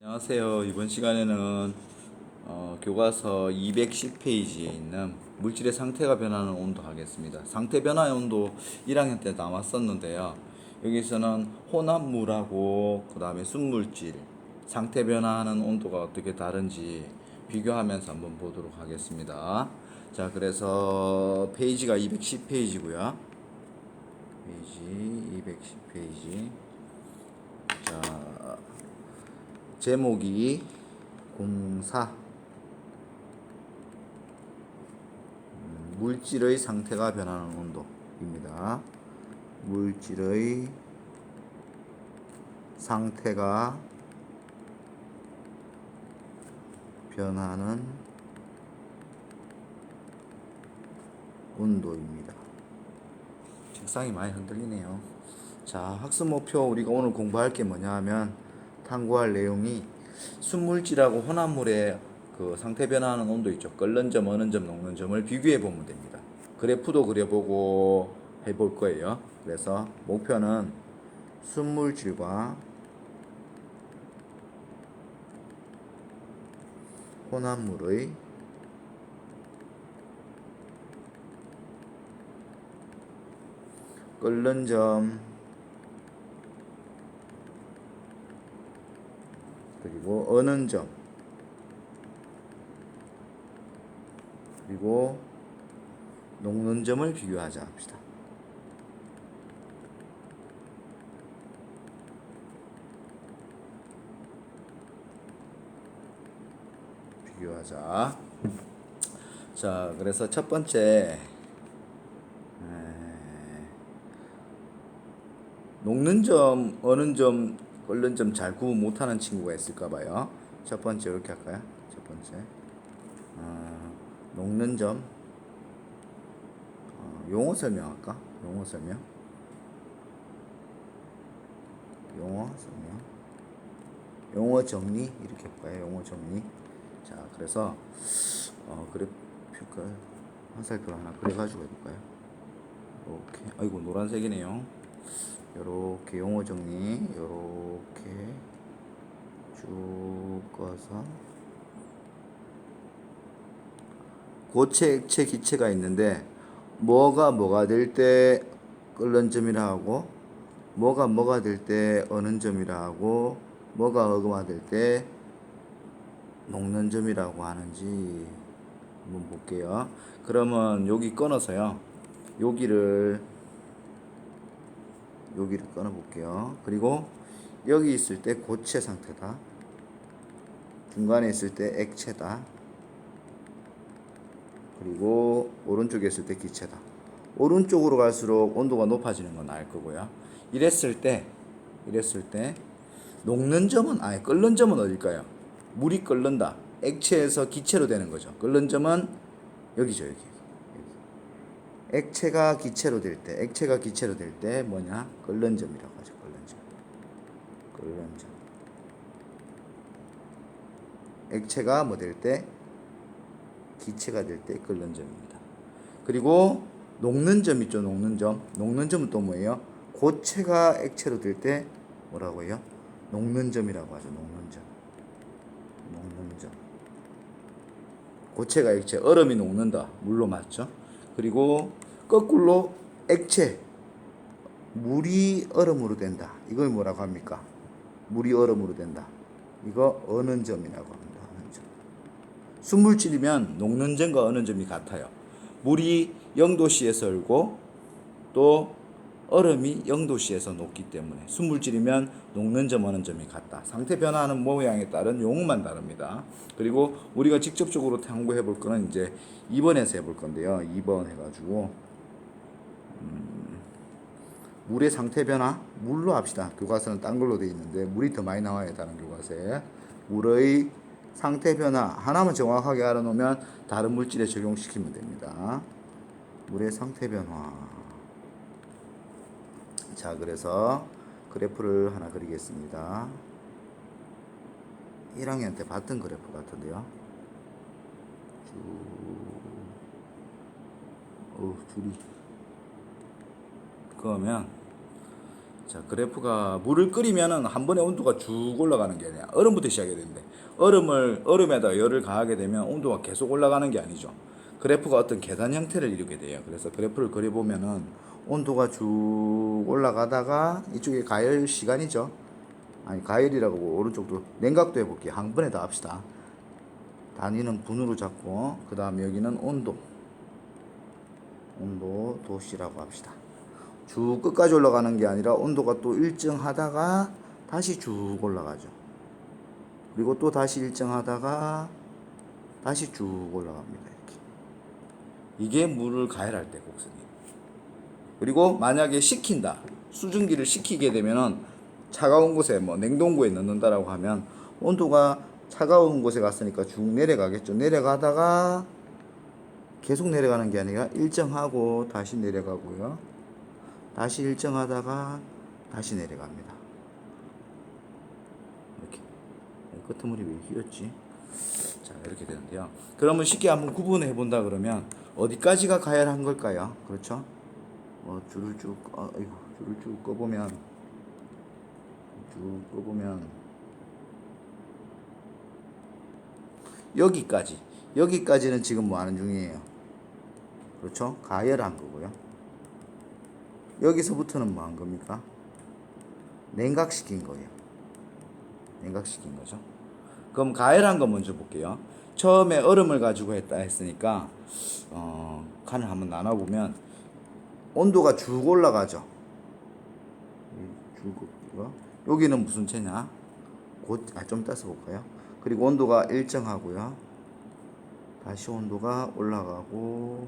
안녕하세요. 이번 시간에는 교과서 210페이지에 있는 물질의 상태가 변하는 온도 하겠습니다. 상태 변화의 온도 1학년 때 나왔었는데요. 여기서는 혼합물하고 그 다음에 순물질 상태 변화하는 온도가 어떻게 다른지 비교하면서 한번 보도록 하겠습니다. 자, 그래서 페이지가 210페이지고요. 페이지 210페이지. 자, 제목이 공사 물질의 상태가 변하는 온도입니다. 물질의 상태가 변하는 온도입니다. 책상이 많이 흔들리네요. 자, 학습 목표 우리가 오늘 공부할 게 뭐냐 하면 탐구할 내용이 순물질하고 혼합물의 그 상태 변화하는 온도 있죠. 끓는 점, 어는 점, 녹는 점을 비교해 보면 됩니다. 그래프도 그려보고 해볼 거예요. 그래서 목표는 순물질과 혼합물의 끓는 점 그리고 어는 점 그리고 녹는 점을 비교하자 합시다. 비교하자. 자, 그래서 첫 번째 녹는 점, 어는 점, 끓는 점 잘 구분 못하는 친구가 있을까 봐요. 첫 번째 이렇게 할까요? 첫 번째 녹는 점 용어 설명할까? 용어 설명 용어 정리 이렇게 할까요? 용어 정리. 자, 그래서 그래픽을 화살표 하나 그려가지고 해볼까요? 이렇게 아이고 노란색이네요. 요렇게 용어 정리 요렇게 쭉 꺼서 고체, 액체, 기체가 있는데 뭐가 될 때 끓는 점이라 하고 뭐가 될 때 어는 점이라 하고 뭐가 될 때 녹는 점이라고 하는지 한번 볼게요. 그러면 여기 끊어서요. 여기를 끊어 볼게요. 그리고 여기 있을 때 고체 상태다. 중간에 있을 때 액체다. 그리고 오른쪽에 있을 때 기체다. 오른쪽으로 갈수록 온도가 높아지는 건 알 거고요. 이랬을 때 녹는 점은 끓는 점은 어딜까요? 물이 끓는다. 액체에서 기체로 되는 거죠. 끓는 점은 여기죠, 여기. 액체가 기체로 될 때 뭐냐? 끓는 점이라고 하죠. 끓는 점. 액체가 뭐 될 때? 기체가 될 때 끓는 점입니다. 그리고 녹는 점 있죠, 녹는 점. 녹는 점은 또 뭐예요? 고체가 액체로 될 때 뭐라고 해요? 녹는 점이라고 하죠. 녹는 점. 고체가 액체, 얼음이 녹는다. 물로 맞죠? 그리고 거꾸로 액체, 물이 얼음으로 된다. 이걸 뭐라고 합니까? 물이 얼음으로 된다. 이거 어는 점이라고 합니다. 어는 점. 순물질이면 녹는 점과 어는 점이 같아요. 물이 0도씨에서 얼고 또 얼음이 0도씨에서 녹기 때문에 순물질이면 녹는 점, 어는 점이 같다. 상태 변화하는 모양에 따른 용어만 다릅니다. 그리고 우리가 직접적으로 탐구해 볼 거는 이제 2번에서 해볼 건데요. 2번 해가지고 물의 상태 변화 물로 합시다. 교과서는 딴 걸로 되어 있는데 물이 더 많이 나와요. 다른 교과서에 물의 상태 변화 하나만 정확하게 알아놓으면 다른 물질에 적용시키면 됩니다. 물의 상태 변화. 자, 그래서 그래프를 하나 그리겠습니다. 1학년 때 봤던 그래프 같은데요. 줄이. 그러면 자, 자, 그래프가 물을 끓이면은 한 번에 온도가 쭉 올라가는 게 아니라 얼음부터 시작해야 되는데 얼음에다 열을 가하게 되면 온도가 계속 올라가는 게 아니죠. 그래프가 어떤 계단 형태를 이루게 돼요. 그래서 그래프를 그려보면은 온도가 쭉 올라가다가 이쪽에 가열 시간이죠. 아니 가열이라고 하고 오른쪽도 냉각도 해볼게요. 한 번에 다 합시다. 단위는 분으로 잡고 그 다음에 여기는 온도 도시라고 합시다. 쭉 끝까지 올라가는 게 아니라 온도가 또 일정하다가 다시 쭉 올라가죠. 그리고 또 다시 일정하다가 다시 쭉 올라갑니다. 이렇게. 이게 물을 가열할 때 곡선이에요. 그리고 만약에 식힌다. 수증기를 식히게 되면은 차가운 곳에 뭐 냉동고에 넣는다라고 하면 온도가 차가운 곳에 갔으니까 쭉 내려가겠죠. 내려가다가 계속 내려가는 게 아니라 일정하고 다시 내려가고요. 다시 일정하다가 다시 내려갑니다. 이렇게. 끄트머리 왜 휘었지? 자, 이렇게 되는데요. 그러면 쉽게 한번 구분해 본다 그러면 어디까지가 가열한 걸까요? 그렇죠? 줄을 쭉 꺼보면 여기까지는 지금 뭐 하는 중이에요? 그렇죠? 가열한 거고요. 여기서부터는 뭐 한 겁니까? 냉각시킨 거예요. 냉각시킨 거죠. 그럼 가열한 거 먼저 볼게요. 처음에 얼음을 가지고 했다 했으니까 칸을 한번 나눠보면 온도가 쭉 올라가죠. 여기는 무슨 채냐? 좀 따서 볼까요? 그리고 온도가 일정하고요. 다시 온도가 올라가고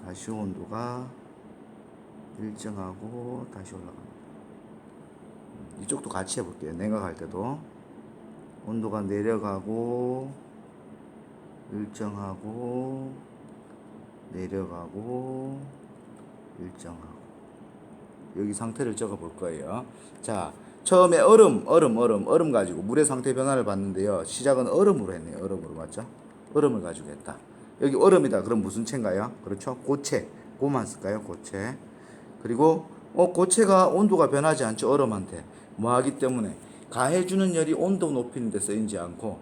다시 온도가 일정하고 다시 올라갑니다. 이쪽도 같이 해볼게요. 냉각할 때도 온도가 내려가고 일정하고 내려가고 일정하고 여기 상태를 적어 볼 거예요. 자, 처음에 얼음 가지고 물의 상태 변화를 봤는데요. 시작은 얼음으로 했네요. 얼음으로 맞죠? 얼음을 가지고 했다. 여기 얼음이다. 그럼 무슨 채인가요? 그렇죠? 고체. 고만 쓸까요? 고체. 그리고 고체가 온도가 변하지 않죠. 얼음한테. 뭐 하기 때문에 가해주는 열이 온도 높이는 데 쓰이지 않고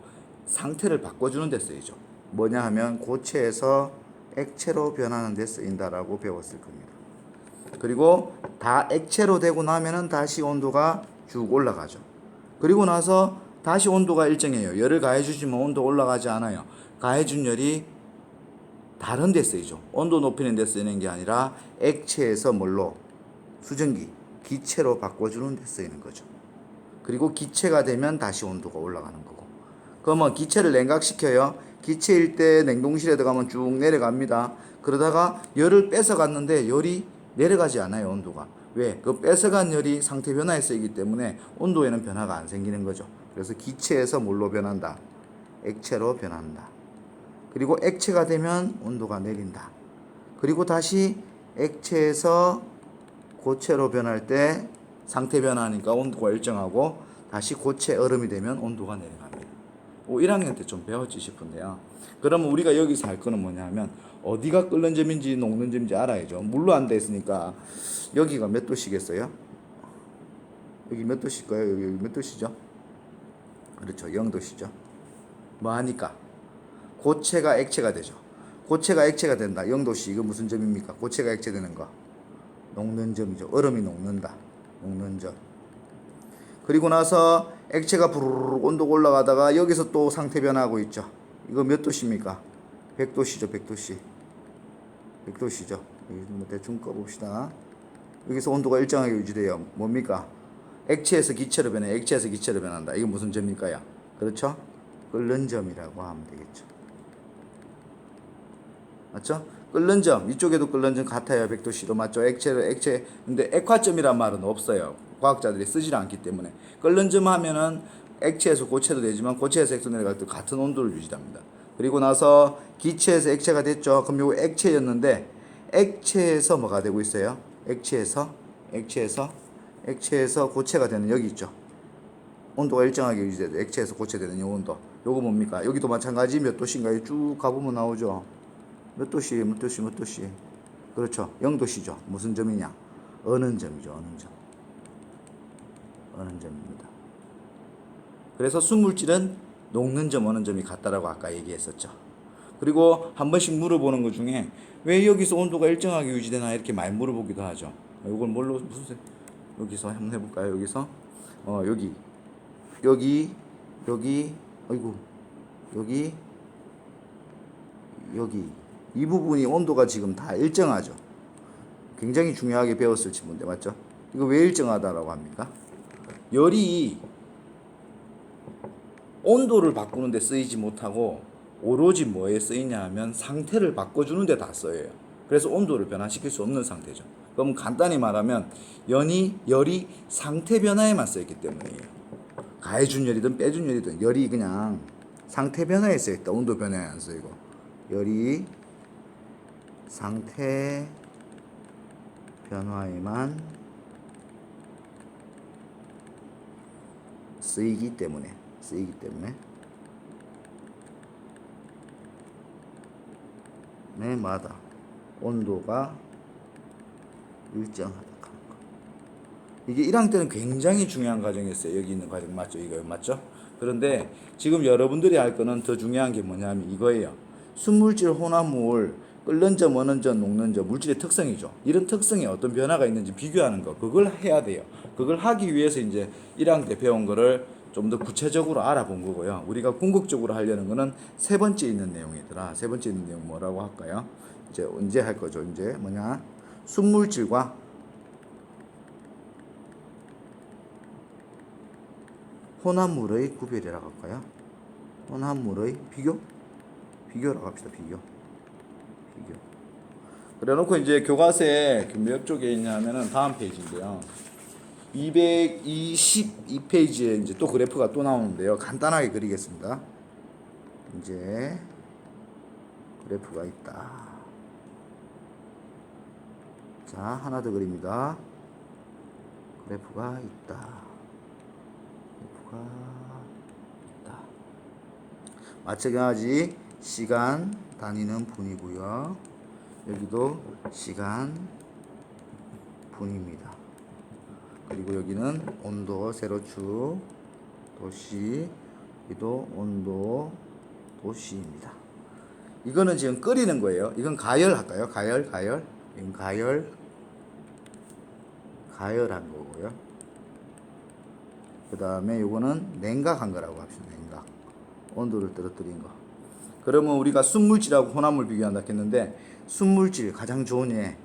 상태를 바꿔주는 데 쓰이죠. 뭐냐 하면 고체에서 액체로 변하는 데 쓰인다라고 배웠을 겁니다. 그리고 다 액체로 되고 나면은 다시 온도가 쭉 올라가죠. 그리고 나서 다시 온도가 일정해요. 열을 가해주지만 온도 올라가지 않아요. 가해준 열이 다른 데 쓰이죠. 온도 높이는 데 쓰이는 게 아니라 액체에서 뭘로? 수증기, 기체로 바꿔주는 데 쓰이는 거죠. 그리고 기체가 되면 다시 온도가 올라가는 거고. 그러면 기체를 냉각시켜요. 기체일 때 냉동실에 들어가면 쭉 내려갑니다. 그러다가 열을 뺏어갔는데 열이 내려가지 않아요. 온도가. 왜? 그 뺏어간 열이 상태 변화에 쓰이기 때문에 온도에는 변화가 안 생기는 거죠. 그래서 기체에서 뭘로 변한다? 액체로 변한다. 그리고 액체가 되면 온도가 내린다. 그리고 다시 액체에서 고체로 변할 때 상태 변화하니까 온도가 일정하고 다시 고체 얼음이 되면 온도가 내려갑니다. 1학년 때 좀 배웠지 싶은데요. 그러면 우리가 여기서 할 거는 뭐냐 하면 어디가 끓는 점인지 녹는 점인지 알아야죠. 물로 안 돼 있으니까 여기가 몇 도시겠어요? 여기 몇 도실까요? 여기 몇 도시죠? 그렇죠. 0도시죠. 뭐 하니까? 고체가 액체가 되죠. 고체가 액체가 된다. 0도씨. 이거 무슨 점입니까? 고체가 액체 되는 거. 녹는 점이죠. 얼음이 녹는다. 녹는 점. 그리고 나서 액체가 부르르 온도가 올라가다가 여기서 또 상태 변화하고 있죠. 이거 몇 도씨입니까? 100도씨죠. 100도씨. 100도씨죠. 뭐 대충 꺼봅시다. 여기서 온도가 일정하게 유지돼요. 뭡니까? 액체에서 기체로 변해. 액체에서 기체로 변한다. 이게 무슨 점일까요? 그렇죠? 끓는 점이라고 하면 되겠죠. 맞죠? 끓는 점, 이쪽에도 끓는 점 같아요. 100도씨도 맞죠? 액체. 근데 액화점이란 말은 없어요. 과학자들이 쓰지 않기 때문에. 끓는 점 하면은 액체에서 고체도 되지만 고체에서 액체로 내려갈 때 같은 온도를 유지합니다. 그리고 나서 기체에서 액체가 됐죠. 그럼 요거 액체였는데 액체에서 뭐가 되고 있어요? 액체에서 고체가 되는 여기 있죠. 온도가 일정하게 유지돼도 액체에서 고체되는 요 온도. 요거 뭡니까? 여기도 마찬가지 몇 도씨인가요? 쭉 가보면 나오죠. 몇 도씨. 그렇죠. 0도씨죠. 무슨 점이냐? 어는 점이죠. 어는 점. 어는 점입니다. 그래서 순물질은 녹는 점, 어는 점이 같다라고 아까 얘기했었죠. 그리고 한 번씩 물어보는 것 중에 왜 여기서 온도가 일정하게 유지되나 이렇게 많이 물어보기도 하죠. 이걸 뭘로 무슨 여기서 한번 해볼까요? 여기서 여기 아이고 여기 이 부분이 온도가 지금 다 일정하죠. 굉장히 중요하게 배웠을 친구인데 맞죠? 이거 왜 일정하다라고 합니까? 열이 온도를 바꾸는 데 쓰이지 못하고 오로지 뭐에 쓰이냐 하면 상태를 바꿔주는 데 다 써요. 그래서 온도를 변화시킬 수 없는 상태죠. 그럼 간단히 말하면 열이 상태 변화에만 쓰였기 때문이에요. 가해준 열이든 빼준 열이든 열이 그냥 상태 변화에 쓰였다. 온도 변화에 안 쓰이고 열이 상태 변화에만 쓰이기 때문에 마다 온도가 일정하다. 이게 1학년 때는 굉장히 중요한 과정이었어요. 여기 있는 과정 맞죠? 이거 맞죠? 그런데 지금 여러분들이 할 거는 더 중요한 게 뭐냐면 이거예요. 순물질, 혼합물, 끓는 점, 어는 점, 녹는 점, 물질의 특성이죠. 이런 특성에 어떤 변화가 있는지 비교하는 거, 그걸 해야 돼요. 그걸 하기 위해서 이제 1학년 때 배운 거를 좀 더 구체적으로 알아본 거고요. 우리가 궁극적으로 하려는 거는 세 번째 있는 내용이더라. 세 번째 있는 내용 뭐라고 할까요? 이제 언제 할 거죠? 이제 뭐냐? 순물질과 혼합물의 구별이라고 할까요? 혼합물의 비교라고 합시다. 비교. 그래 놓고 이제 교과서에 몇 쪽에 있냐면은 다음 페이지인데요. 222페이지에 이제 또 그래프가 또 나오는데요. 간단하게 그리겠습니다. 이제 그래프가 있다. 자, 하나 더 그립니다. 그래프가 있다. 마찬가지 시간 단위는 분이고요. 여기도 시간 분입니다. 그리고 여기는 온도 세로축 도시, 여기도 온도 도시입니다. 이거는 지금 끓이는 거예요. 이건 가열할까요? 가열. 이건 가열한 거고요. 그 다음에 요거는 냉각한 거라고 합시다. 냉각. 온도를 떨어뜨린 거. 그러면 우리가 순물질하고 혼합물 비교한다 했는데 순물질 가장 좋은 예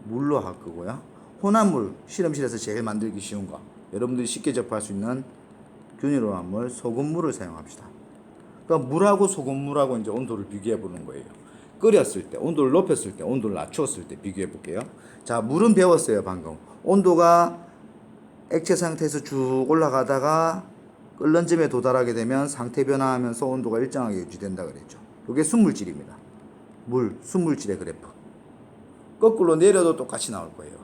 물로 할 거고요. 혼합물 실험실에서 제일 만들기 쉬운 거. 여러분들이 쉽게 접할 수 있는 균일 혼합물 소금물을 사용합시다. 그러니까 물하고 소금물하고 이제 온도를 비교해 보는 거예요. 끓였을 때, 온도를 높였을 때, 온도를 낮췄을 때 비교해 볼게요. 자, 물은 배웠어요, 방금. 온도가 액체 상태에서 쭉 올라가다가 끓는 점에 도달하게 되면 상태 변화하면서 온도가 일정하게 유지된다 그랬죠. 이게 순물질입니다. 순물질의 그래프. 거꾸로 내려도 똑같이 나올 거예요.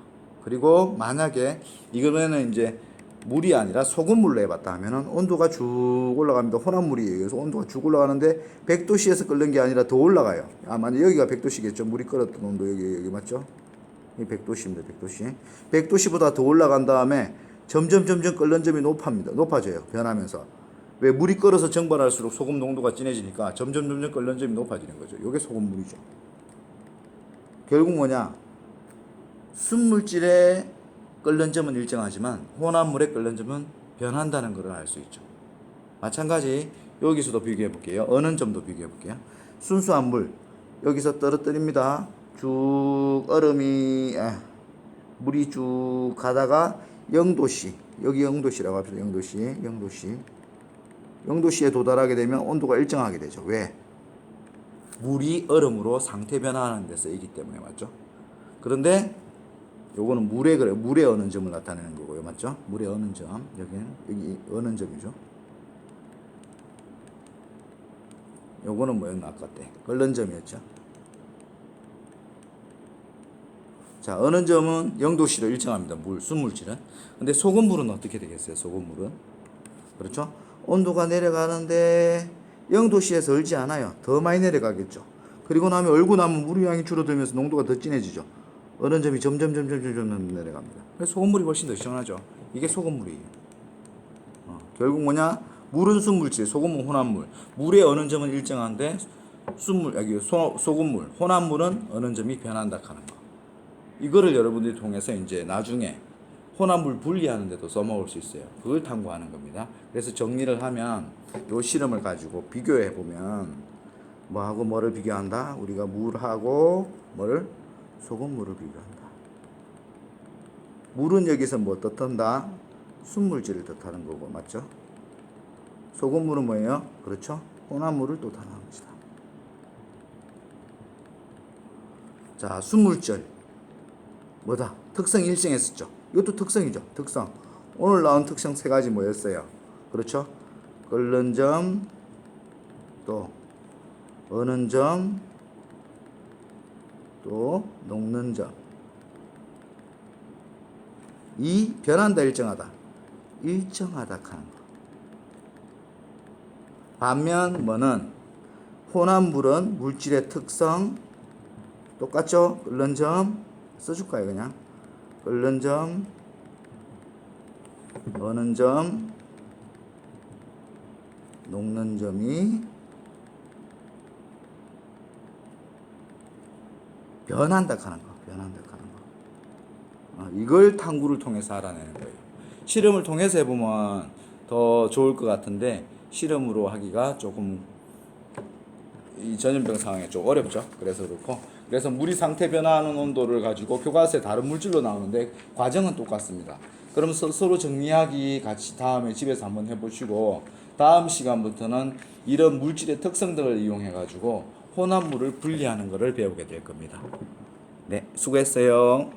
그리고 만약에 이거는 이제 물이 아니라 소금물로 해봤다 하면은 온도가 쭉 올라갑니다. 혼합물이에요. 그래서 온도가 쭉 올라가는데 100도씨에서 끓는 게 아니라 더 올라가요. 만약 여기가 100도씨겠죠. 물이 끓었던 온도 여기 맞죠? 이 100도씨입니다. 100도씨. 100도씨보다 더 올라간 다음에 점점 끓는 점이 높아져요. 변하면서. 왜 물이 끓어서 증발할수록 소금 농도가 진해지니까 점점 끓는 점이 높아지는 거죠. 이게 소금물이죠. 결국 뭐냐? 순물질의 끓는 점은 일정하지만 혼합물의 끓는 점은 변한다는 것을 알 수 있죠. 마찬가지 여기서도 비교해 볼게요. 어는 점도 비교해 볼게요. 순수한 물 여기서 떨어뜨립니다. 쭉 물이 쭉 가다가 0도씨 여기 0도씨라고 합시다. 0도씨에 도달하게 되면 온도가 일정하게 되죠. 왜? 물이 얼음으로 상태 변화하는 데 쓰이기 때문에 맞죠? 그런데 요거는 물의 어는 점을 나타내는 거고요. 맞죠? 물의 어는 점. 여기 어는 점이죠. 요거는 뭐였나 아까 때? 끓는 점이었죠. 자, 어는 점은 0도씨로 일정합니다. 순물질은. 근데 소금물은 어떻게 되겠어요? 소금물은. 그렇죠? 온도가 내려가는데 0도씨에서 얼지 않아요. 더 많이 내려가겠죠. 그리고 나면 얼고 나면 물의 양이 줄어들면서 농도가 더 진해지죠. 어는 점이 점점 내려갑니다. 그래서 소금물이 훨씬 더 시원하죠. 이게 소금물이에요. 결국 뭐냐? 물은 순물질, 소금은 혼합물. 물의 어느 점은 일정한데 순물, 여기 소금물, 혼합물은 어느 점이 변한다 하는 거. 이거를 여러분들이 통해서 이제 나중에 혼합물 분리하는 데도 써먹을 수 있어요. 그걸 탐구하는 겁니다. 그래서 정리를 하면 이 실험을 가지고 비교해 보면 뭐하고 뭐를 비교한다? 우리가 물하고 뭐를? 소금물을 비교한다. 물은 여기서 뭐 뜻한다? 순물질을 뜻하는 거고, 맞죠? 소금물은 뭐예요? 그렇죠? 혼합물을 또 뜻하는 것이다. 자, 순물질 뭐다? 특성 일정했었죠. 이것도 특성이죠. 특성. 오늘 나온 특성 세 가지 뭐였어요? 그렇죠? 끓는 점, 또 어는 점, 또 녹는 점. 이 변한다, 일정하다. 일정하다 하는 거. 반면 뭐는 혼합물은 물질의 특성 똑같죠? 끓는 점 써줄까요? 그냥 끓는 점, 어는 점, 녹는 점이 변한다 하는 거. 변한다 하는 거. 이걸 탐구를 통해서 알아내는 거예요. 실험을 통해서 해보면 더 좋을 것 같은데 실험으로 하기가 조금 이 전염병 상황에 좀 어렵죠. 그래서 그렇고, 그래서 물이 상태 변화하는 온도를 가지고 교과서에 다른 물질로 나오는데 과정은 똑같습니다. 그럼 서로 정리하기 같이 다음에 집에서 한번 해보시고, 다음 시간부터는 이런 물질의 특성 등을 이용해 가지고 혼합물을 분리하는 것을 배우게 될 겁니다. 네, 수고했어요.